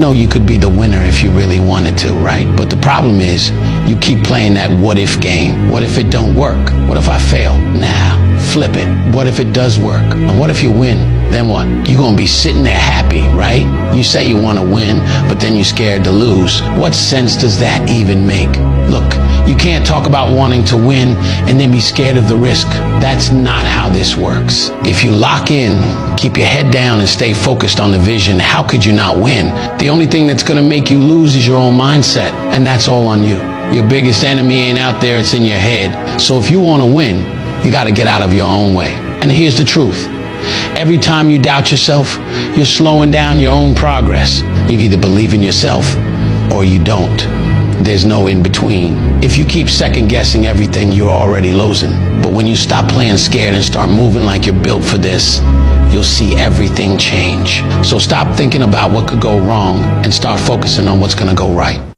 know you could be the winner if you really wanted to, right? But the problem is you keep playing that what if game. What if it don't work? What if I fail? Nah, flip it. What if it does work? And what if you win? Then what? You're gonna be sitting there happy, right? You say you wanna win, but then you're scared to lose. What sense does that even make? Look, you can't talk about wanting to win and then be scared of the risk. That's not how this works. If you lock in, keep your head down and stay focused on the vision, how could you not win? The only thing that's gonna make you lose is your own mindset, and that's all on you. Your biggest enemy ain't out there, it's in your head. So if you wanna win, you gotta get out of your own way. And here's the truth. Every time you doubt yourself, you're slowing down your own progress. You either believe in yourself or you don't. There's no in between. If you keep second guessing everything, you're already losing. But when you stop playing scared and start moving like you're built for this, you'll see everything change. So stop thinking about what could go wrong and start focusing on what's gonna go right.